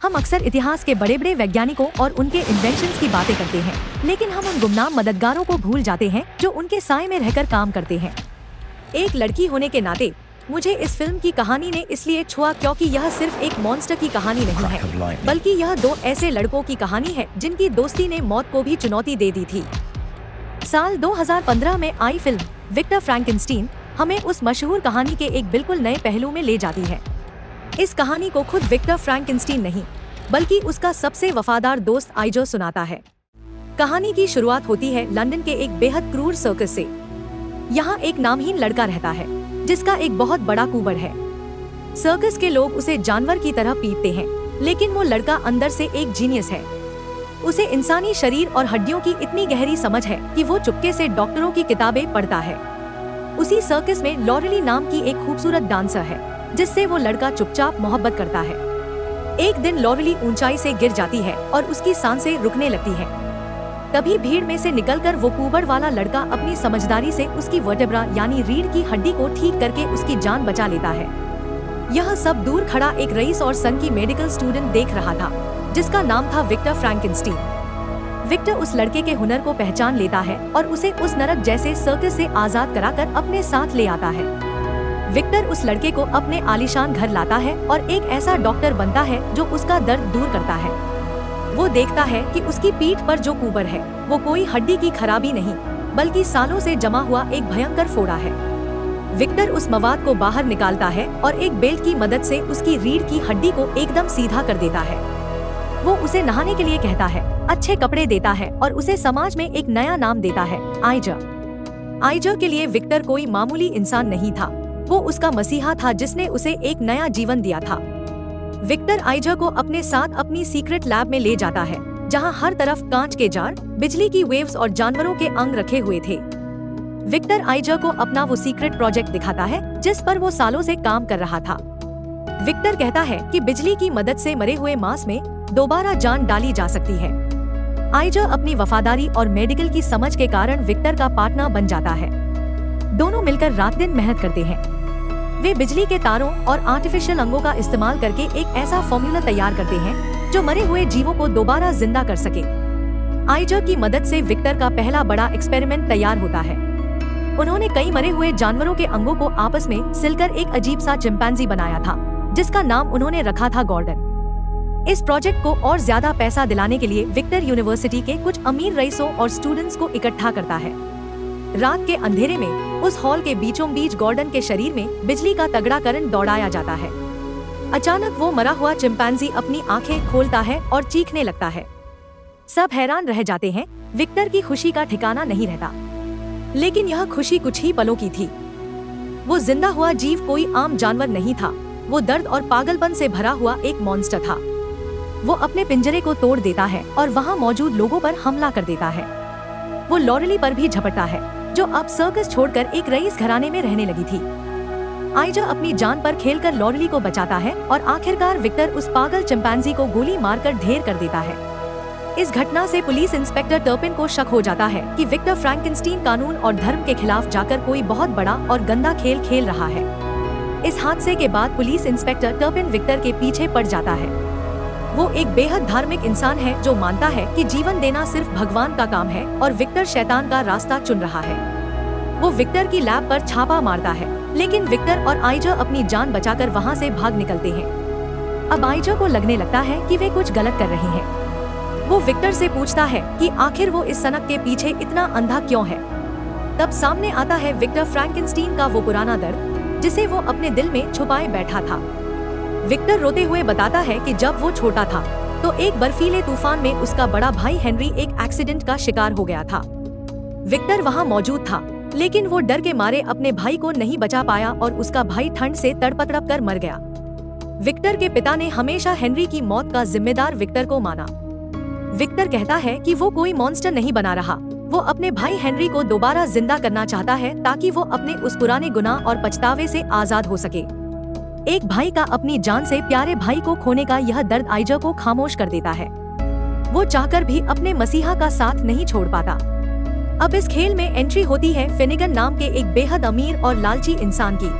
हम अक्सर इतिहास के बड़े बड़े वैज्ञानिकों और उनके इन्वेंशंस की बातें करते हैं, लेकिन हम उन गुमनाम मददगारों को भूल जाते हैं जो उनके साए में रहकर काम करते हैं। एक लड़की होने के नाते मुझे इस फिल्म की कहानी ने इसलिए छुआ क्योंकि यह सिर्फ एक मॉन्स्टर की कहानी नहीं है, बल्कि यह दो ऐसे लड़कों की कहानी है जिनकी दोस्ती ने मौत को भी चुनौती दे दी थी। साल 2015 में आई फिल्म विक्टर फ्रैंकेनस्टीन हमें उस मशहूर कहानी के एक बिल्कुल नए पहलू में ले जाती है। इस कहानी को खुद विक्टर फ्रैंकेनस्टीन नहीं, बल्कि उसका सबसे वफादार दोस्त आइजो सुनाता है। कहानी की शुरुआत होती है लंदन के एक बेहद क्रूर सर्कस से। यहाँ एक नामहीन लड़का रहता है जिसका एक बहुत बड़ा कुबड़ है। सर्कस के लोग उसे जानवर की तरह पीटते हैं, लेकिन वो लड़का अंदर से एक जीनियस है। उसे इंसानी शरीर और हड्डियों की इतनी गहरी समझ है कि वो चुपके से डॉक्टरों की किताबें पढ़ता है। उसी सर्कस में लॉरेली नाम की एक खूबसूरत डांसर है जिससे वो लड़का चुपचाप मोहब्बत करता है। एक दिन लॉरेली ऊंचाई से गिर जाती है और उसकी सांसें रुकने लगती हैं। तभी भीड़ में से निकलकर वो कुबड़ वाला लड़का अपनी समझदारी से उसकी वर्टेब्रा यानी रीढ़ की हड्डी को ठीक करके उसकी जान बचा लेता है। यह सब दूर खड़ा एक रईस और सन की मेडिकल स्टूडेंट देख रहा था जिसका नाम था विक्टर फ्रैंकेनस्टीन। विक्टर उस लड़के के हुनर को पहचान लेता है और उसे उस नरक जैसे सर्कस से आजाद कराकर अपने साथ ले आता है। विक्टर उस लड़के को अपने आलीशान घर लाता है और एक ऐसा डॉक्टर बनता है जो उसका दर्द दूर करता है। वो देखता है कि उसकी पीठ पर जो कुबड़ है वो कोई हड्डी की खराबी नहीं, बल्कि सालों से जमा हुआ एक भयंकर फोड़ा है। विक्टर उस मवाद को बाहर निकालता है और एक बेल्ट की मदद से उसकी रीढ़ की हड्डी को एकदम सीधा कर देता है। वो उसे नहाने के लिए कहता है, अच्छे कपड़े देता है और उसे समाज में एक नया नाम देता है, आइजर। आइजर के लिए विक्टर कोई मामूली इंसान नहीं था, वो उसका मसीहा था जिसने उसे एक नया जीवन दिया था। विक्टर आइजर को अपने साथ अपनी सीक्रेट लैब में ले जाता है जहां हर तरफ कांच के जार, बिजली की वेव्स और जानवरों के अंग रखे हुए थे। विक्टर आइजर को अपना वो सीक्रेट प्रोजेक्ट दिखाता है जिस पर वो सालों से काम कर रहा था। विक्टर कहता है कि बिजली की मदद से मरे हुए मांस में दोबारा जान डाली जा सकती है। आइजर अपनी वफादारी और मेडिकल की समझ के कारण विक्टर का पार्टनर बन जाता है। दोनों मिलकर रात दिन मेहनत करते हैं। वे बिजली के तारों और आर्टिफिशियल अंगों का इस्तेमाल करके एक ऐसा फॉर्मूला तैयार करते हैं जो मरे हुए जीवों को दोबारा जिंदा कर सके। आइजर की मदद से विक्टर का पहला बड़ा एक्सपेरिमेंट तैयार होता है। उन्होंने कई मरे हुए जानवरों के अंगों को आपस में सिलकर एक अजीब सा चिंपैंजी बनाया था जिसका नाम उन्होंने रखा था गॉर्डन। इस प्रोजेक्ट को और ज्यादा पैसा दिलाने के लिए विक्टर यूनिवर्सिटी के कुछ अमीर रईसों और स्टूडेंट्स को इकट्ठा करता है। रात के अंधेरे में उस हॉल के बीचों बीच गॉर्डन के शरीर में बिजली का तगड़ा करंट दौड़ाया जाता है। अचानक वो मरा हुआ चिंपैंजी अपनी आंखें खोलता है और चीखने लगता है। सब हैरान रह जाते हैं। विक्टर की खुशी का ठिकाना नहीं रहता, लेकिन यह खुशी कुछ ही पलों की थी। वो जिंदा हुआ जीव कोई आम जानवर नहीं था, वो दर्द और पागलपन से भरा हुआ एक मॉन्स्टर था। वो अपने पिंजरे को तोड़ देता है और वहाँ मौजूद लोगों पर हमला कर देता है। वो लॉरेली पर भी झपटता है जो अब सर्कस छोड़कर एक रईस घराने में रहने लगी थी। आइजर अपनी जान पर खेलकर लॉरेली को बचाता है और आखिरकार विक्टर उस पागल चिंपैंजी को गोली मारकर ढेर कर देता है। इस घटना से पुलिस इंस्पेक्टर टर्पिन को शक हो जाता है कि विक्टर फ्रैंकेनस्टीन कानून और धर्म के खिलाफ जाकर कोई बहुत बड़ा और गंदा खेल खेल रहा है। इस हादसे के बाद पुलिस इंस्पेक्टर टर्पिन विक्टर के पीछे पड़ जाता है। वो एक बेहद धार्मिक इंसान है जो मानता है कि जीवन देना सिर्फ भगवान का काम है और विक्टर शैतान का रास्ता चुन रहा है। वो विक्टर की लैब पर छापा मारता है, लेकिन विक्टर और आइजर अपनी जान बचाकर वहाँ से भाग निकलते हैं। अब आइजर को लगने लगता है कि वे कुछ गलत कर रही हैं। वो विक्टर से पूछता है कि आखिर वो इस सनक के पीछे इतना अंधा क्यों है। तब सामने आता है विक्टर फ्रैंकेनस्टीन का वो पुराना दर्द जिसे वो अपने दिल में छुपाए बैठा था। विक्टर रोते हुए बताता है कि जब वो छोटा था तो एक बर्फीले तूफान में उसका बड़ा भाई हेनरी एक एक्सीडेंट का शिकार हो गया था। विक्टर वहाँ मौजूद था, लेकिन वो डर के मारे अपने भाई को नहीं बचा पाया और उसका भाई ठंड से तड़प कर मर गया। विक्टर के पिता ने हमेशा हेनरी की मौत का जिम्मेदार विक्टर को माना। विक्टर कहता है कि वो कोई मॉन्स्टर नहीं बना रहा, वो अपने भाई हेनरी को दोबारा जिंदा करना चाहता है ताकि वो अपने उस पुराने गुनाह और पछतावे से आजाद हो सके। एक भाई का अपनी जान से प्यारे भाई को खोने का यह दर्द आइजर को खामोश कर देता है। वो चाहकर भी अपने मसीहा का साथ नहीं छोड़ पाता। अब इस खेल में एंट्री होती है फिनिगन नाम के एक बेहद अमीर और लालची इंसान की।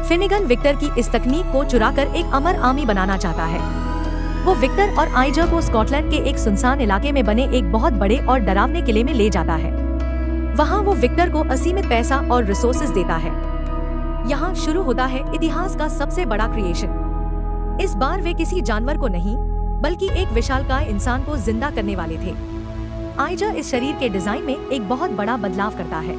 फिनिगन विक्टर की इस तकनीक को चुराकर एक अमर आर्मी बनाना चाहता है। वो विक्टर और आइजा को स्कॉटलैंड के एक सुनसान इलाके में बने एक बहुत बड़े और डरावने किले में ले जाता है। वहाँ वो विक्टर को असीमित पैसा और रिसोर्सेज देता है। यहाँ शुरू होता है इतिहास का सबसे बड़ा क्रिएशन। इस बार वे किसी जानवर को नहीं बल्कि एक विशालकाय इंसान को जिंदा करने वाले थे। आइजा इस शरीर के डिजाइन में एक बहुत बड़ा बदलाव करता है।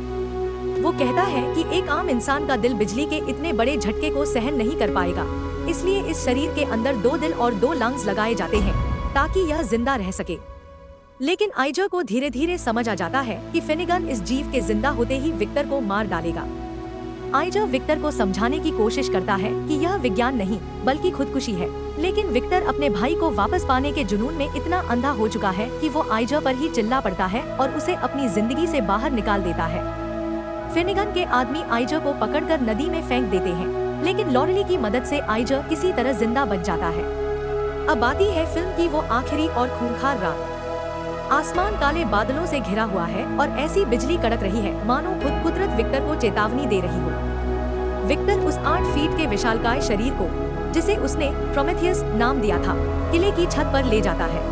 वो कहता है कि एक आम इंसान का दिल बिजली के इतने बड़े झटके को सहन नहीं कर पाएगा, इसलिए इस शरीर के अंदर 2 दिल और 2 लंग्स लगाए जाते हैं ताकि यह जिंदा रह सके। लेकिन आइजा को धीरे धीरे समझ आ जाता है कि फिनिगन इस जीव के जिंदा होते ही विक्टर को मार डालेगा। आइजा विक्टर को समझाने की कोशिश करता है कि यह विज्ञान नहीं बल्कि खुदकुशी है, लेकिन विक्टर अपने भाई को वापस पाने के जुनून में इतना अंधा हो चुका है कि वो आइजा पर ही चिल्ला पड़ता है और उसे अपनी जिंदगी से बाहर निकाल देता है। फिनिगन के आदमी आइजा को पकड़कर नदी में फेंक देते हैं, लेकिन लॉरेली की मदद से आइजा किसी तरह जिंदा बच जाता है। अब आती है फिल्म की वो आखिरी और खूंखार रात। आसमान काले बादलों से घिरा हुआ है और ऐसी बिजली कड़क रही है मानो खुद कुदरत विक्टर को चेतावनी दे रही हो। विक्टर उस 8 फीट के विशालकाय शरीर को, जिसे उसने प्रोमेथियस नाम दिया था, किले की छत पर ले जाता है।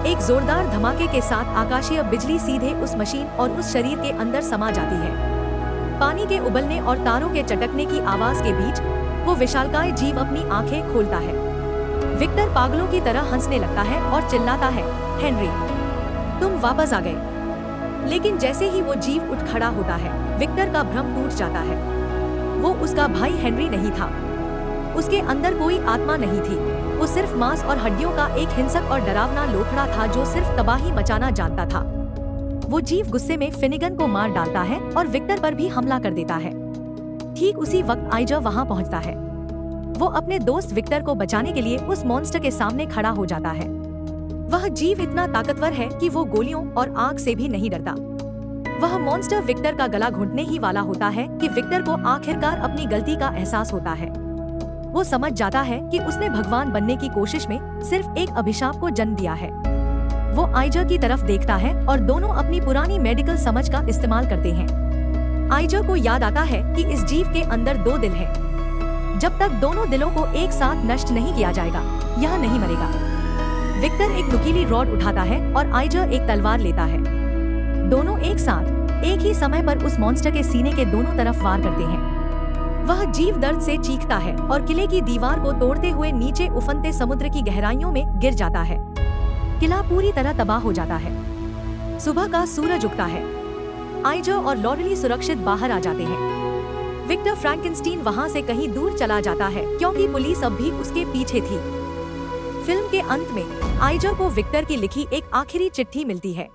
एक जोरदार धमाके के साथ आकाशीय बिजली सीधे उस मशीन और उस शरीर के अंदर समा जाती है। पानी के उबलने और तारों के चटकने की आवाज के बीच वो विशालकाय जीव अपनी आंखें खोलता है। विक्टर पागलों की तरह हंसने लगता है और चिल्लाता है, हेनरी, तुम वापस आ गए। लेकिन जैसे ही वो जीव उठ खड़ा होता है, विक्टर का भ्रम टूट जाता है। वो उसका भाई हेनरी नहीं था। उसके अंदर कोई आत्मा नहीं थी। वो सिर्फ मांस और हड्डियों का एक हिंसक और डरावना लोखड़ा था जो सिर्फ तबाही मचाना जानता था। वो जीव गुस्से में फिनिगन को मार डालता है और विक्टर पर भी हमला कर देता है। ठीक उसी वक्त आइजा वहाँ पहुँचता है। वो अपने दोस्त विक्टर को बचाने के लिए उस मॉन्स्टर के सामने खड़ा हो जाता है। वह जीव इतना ताकतवर है कि वो गोलियों और आग से भी नहीं डरता। वह मॉन्स्टर विक्टर का गला घोंटने ही वाला होता है कि विक्टर को आखिरकार अपनी गलती का एहसास होता है। वो समझ जाता है कि उसने भगवान बनने की कोशिश में सिर्फ एक अभिशाप को जन्म दिया है। वो आइजा की तरफ देखता है और दोनों अपनी पुरानी मेडिकल समझ का इस्तेमाल करते हैं। आइजा को याद आता है कि इस जीव के अंदर 2 दिल हैं। जब तक दोनों दिलों को एक साथ नष्ट नहीं किया जाएगा, यह नहीं मरेगा। विक्टर एक नुकीली रॉड उठाता है और आइजा एक तलवार लेता है। दोनों एक साथ एक ही समय पर उस मॉन्स्टर के सीने के दोनों तरफ वार करते हैं। वह जीव दर्द से चीखता है और किले की दीवार को तोड़ते हुए नीचे उफनते समुद्र की गहराइयों में गिर जाता है। किला पूरी तरह तबाह हो जाता है। सुबह का सूरज उगता है। आइजा और लॉरेली सुरक्षित बाहर आ जाते हैं। विक्टर फ्रैंकेनस्टीन वहाँ से कहीं दूर चला जाता है क्योंकि पुलिस अब भी उसके पीछे थी। फिल्म के अंत में आइजा को विक्टर की लिखी एक आखिरी चिट्ठी मिलती है।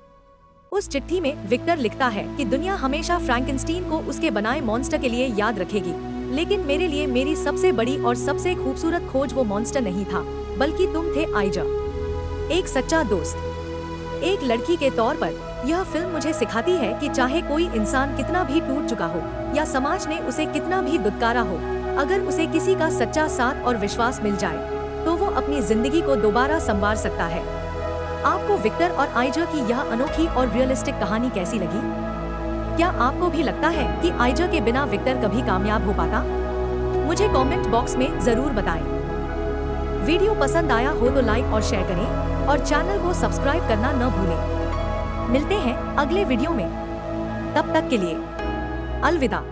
उस चिट्ठी में विक्टर लिखता है कि दुनिया हमेशा फ्रैंकेनस्टीन को उसके बनाए मॉन्स्टर के लिए याद रखेगी, लेकिन मेरे लिए मेरी सबसे बड़ी और सबसे खूबसूरत खोज वो मॉन्स्टर नहीं था, बल्कि तुम थे आइजा। एक सच्चा दोस्त। एक लड़की के तौर पर यह फिल्म मुझे सिखाती है कि चाहे कोई इंसान कितना भी टूट चुका हो या समाज ने उसे कितना भी दुत्कारा हो, अगर उसे किसी का सच्चा साथ और विश्वास मिल जाए तो वो अपनी जिंदगी को दोबारा संवार सकता है। आपको विक्टर और आइजा की यह अनोखी और रियलिस्टिक कहानी कैसी लगी? क्या आपको भी लगता है कि आइजा के बिना विक्टर कभी कामयाब हो पाता? मुझे कमेंट बॉक्स में जरूर बताएं। वीडियो पसंद आया हो तो लाइक और शेयर करें और चैनल को सब्सक्राइब करना न भूलें। मिलते हैं अगले वीडियो में। तब तक के लिए अलविदा।